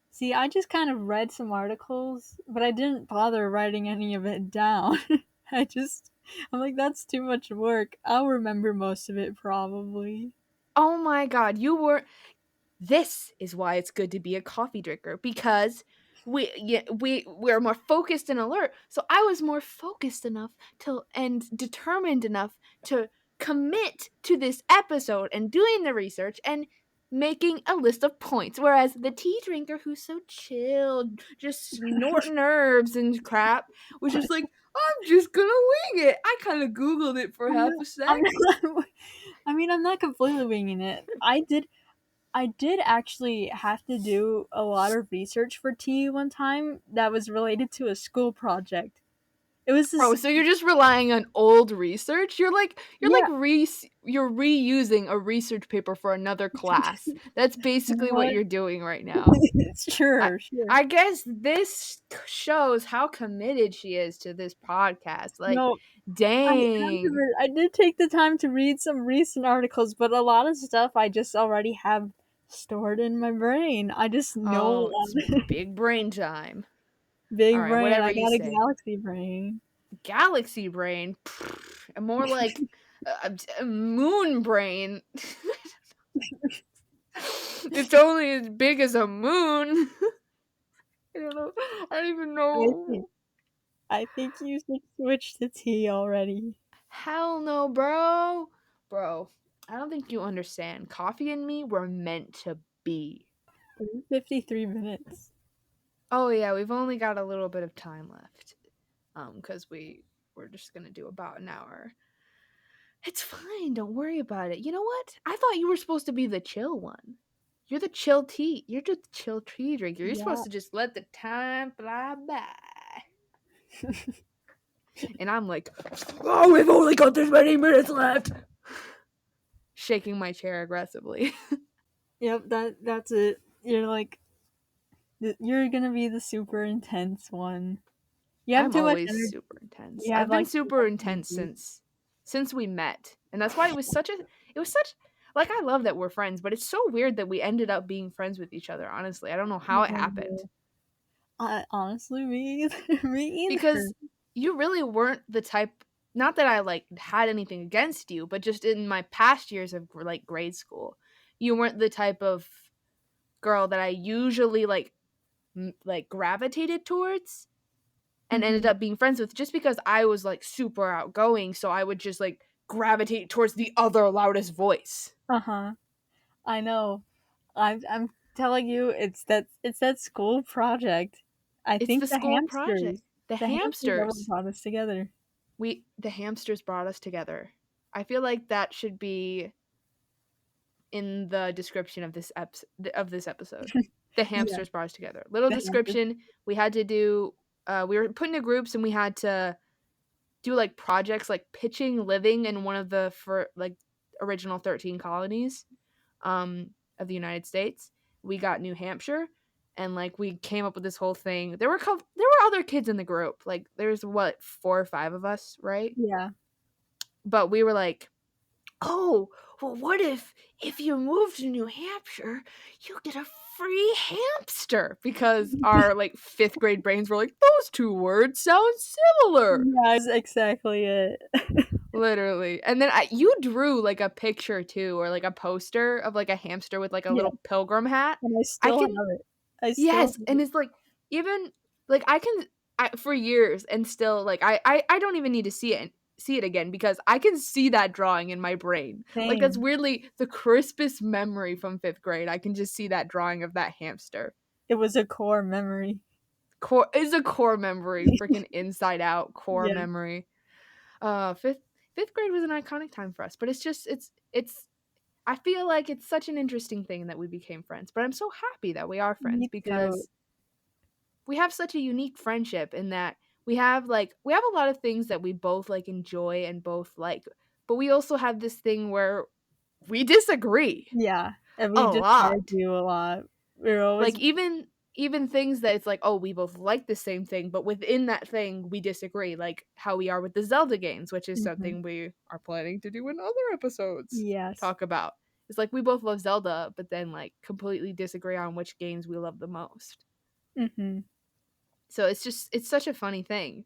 See, I just kind of read some articles, but I didn't bother writing any of it down. I just, I'm like, that's too much work. I'll remember most of it probably. Oh my god, you were this is why it's good to be a coffee drinker because we're more focused and alert. So I was more focused enough to and determined enough to commit to this episode and doing the research and making a list of points. Whereas the tea drinker who's so chilled, just snorting herbs and crap, was just like, I'm just gonna wing it. I kind of Googled it for I'm half not, a I'm sec. not, I mean, I'm not completely winging it. I did actually have to do a lot of research for tea one time that was related to a school project. It was Oh, this. so you're just relying on old research? Yeah. You're reusing a research paper for another class. That's basically what What? you're doing right now. I Sure, sure. I guess this shows how committed she is to this podcast. Like, No, dang. I did take the time to read some recent articles, but a lot of stuff I just already have stored in my brain. I just know a Oh, lot it's of big brain time. All big right, brain. whatever I you got a say. galaxy brain. Galaxy brain, more like a moon brain. It's only as big as a moon. I don't know. I don't even I think know. I think you should switch to tea already. Hell no, bro. Bro, I don't think you understand. Coffee and me were meant to be. 53 minutes. Oh yeah, we've only got a little bit of time left. Cuz we're just going to do about an hour. It's fine. Don't worry about it. You know what? I thought you were supposed to be the chill one. You're the chill tea. You're just the chill tea drinker. You're Yeah. supposed to just let the time fly by. And I'm like, oh, we've only got this many minutes left. Shaking my chair aggressively. Yep, that's it. You're like you're gonna be the super intense one. You have I'm too much always energy. super intense. You have I've been like too super much intense energy. since we met. And that's why it was such like I love that we're friends, but it's so weird that we ended up being friends with each other, honestly. I don't know how it happened. Honestly, me either. Me either. Because you really weren't the type, not that I like had anything against you, but just in my past years of like grade school, you weren't the type of girl that I usually like gravitated towards and ended Hmm. up being friends with, just because I was like super outgoing, so I would just like gravitate towards the other loudest voice. Uh huh. I know. I'm telling you, it's that school project. I It's think the school project. The the hamsters are what hamsters. brought us together. The hamsters brought us together. I feel like that should be in the description of this episode. The Yeah, hamsters brought us together. Little the hamsters. description. We had to do. We were put into groups and we had to do like projects, like pitching living in one of the for like original 13 colonies of the United States. We got New Hampshire, and like we came up with this whole thing. There were other kids in the group. Like there's what 4 or 5 of us, right? Yeah. But we were like, oh, well, what if you move to New Hampshire, you get a free hamster? Because our like 5th grade brains were like, those two words sound similar. Yeah, that's exactly it. Literally. And then you drew like a picture too, or like a poster of like a hamster with like a Yeah, little pilgrim hat. and I I still can, have it. I still yes. have And it. it's like, even like for years and still like I don't even need to see it again because I can see that drawing in my brain. Like that's Same. weirdly the crispest memory from 5th grade. I can just see that drawing of that hamster. It was a core memory. Core is a core memory, freaking inside out core Yeah, memory. Fifth grade was an iconic time for us, but it's I feel like it's such an interesting thing that we became friends. But I'm so happy that we are friends me too. because we have such a unique friendship in that we have a lot of things that we both like enjoy and both like, but we also have this thing where we disagree Yeah, and we a just lot. argue a lot. We're always Like even things that it's like, oh, we both like the same thing, but within that thing we disagree, like how we are with the Zelda games, which is Mhm. something we are planning to do in other episodes. Yes. Talk about. It's like we both love Zelda, but then like completely disagree on which games we love the most. Mhm. So it's such a funny thing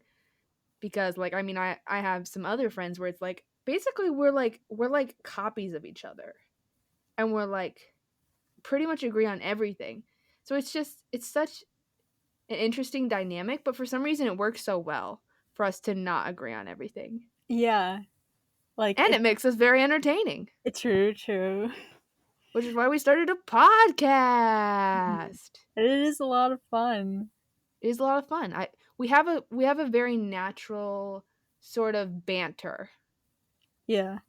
because like I mean I have some other friends where it's like basically we're like copies of each other and we're like pretty much agree on everything. So it's such an interesting dynamic, but for some reason it works so well for us to not agree on everything. Yeah, like And it makes us very entertaining, it's true, true. which is why we started a Mhm. podcast. It is a lot of fun. It is a lot of fun. We have a very natural sort of banter Yeah.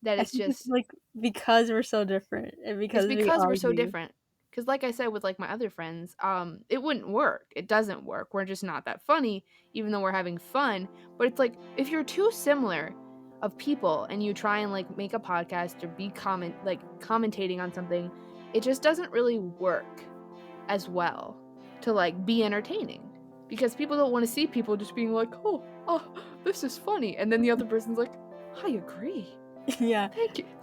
that I is think it's just like because we're so different and it's because we because we're so argue. different. Because like I said with like my other friends, it wouldn't work. It doesn't work. We're just not that funny, even though we're having fun. But it's like if you're too similar of people and you try and like make a podcast or be commentating on something, it just doesn't really work as well to like be entertaining. Because people don't want to see people just being like, oh, this is funny. And then the other person's like, I agree. Yeah.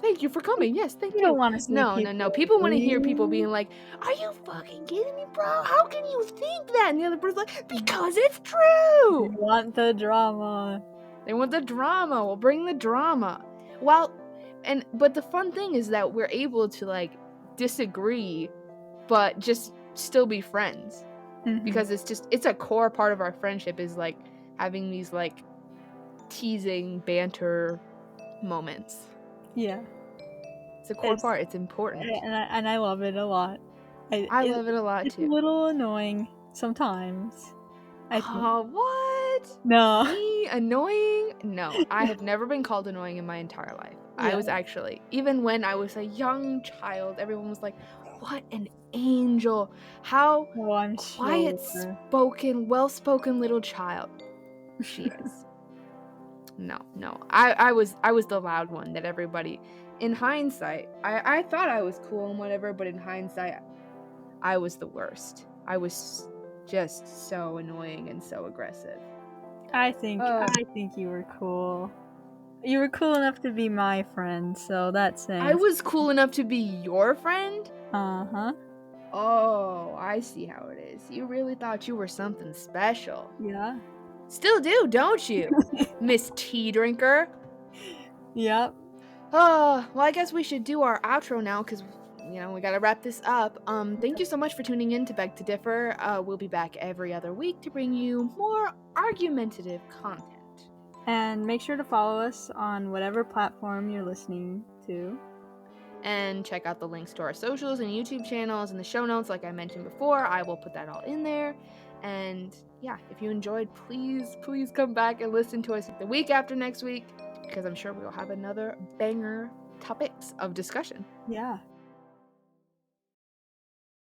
Thank you for coming. Yes, thank You don't you. want to see No. people People want to hear people agree. being like, "Are you fucking kidding me, bro? How can you think that?" And the other person's like, "Because it's You true." want the drama. They want the drama. We'll bring the drama. But the fun thing is that we're able to like disagree, but just still be friends because it's a core part of our friendship is like having these like teasing banter moments. Yeah. It's a core It's part. It's important. and I love it a lot. I love it a lot It's a too. little annoying sometimes, I think. Oh, what? No. Me annoying? No, I have never been called annoying in my entire life. I Yeah. was actually, even when I was a young child, everyone was like, what an angel. How Oh, I'm quiet sure. spoken, well spoken little child she is. No. I was the loud one that everybody in hindsight, I thought I was cool and whatever, but in hindsight, I was the worst. I was just so annoying and so aggressive. I think you were cool. You were cool enough to be my friend, so that's I saying. was cool enough to be your friend? Uh-huh. Oh, I see how it is. You really thought you were something special. Yeah. Still do, don't you, Miss Tea Drinker? Yep. Oh, well, I guess we should do our outro now because, we gotta wrap this up. Thank you so much for tuning in to Beg to Differ. We'll be back every other week to bring you more argumentative content. And make sure to follow us on whatever platform you're listening to. And check out the links to our socials and YouTube channels in the show notes, like I mentioned before. I will put that all in there. And yeah, if you enjoyed, please come back and listen to us the week after next week, because I'm sure we will have another banger topics of discussion. Yeah.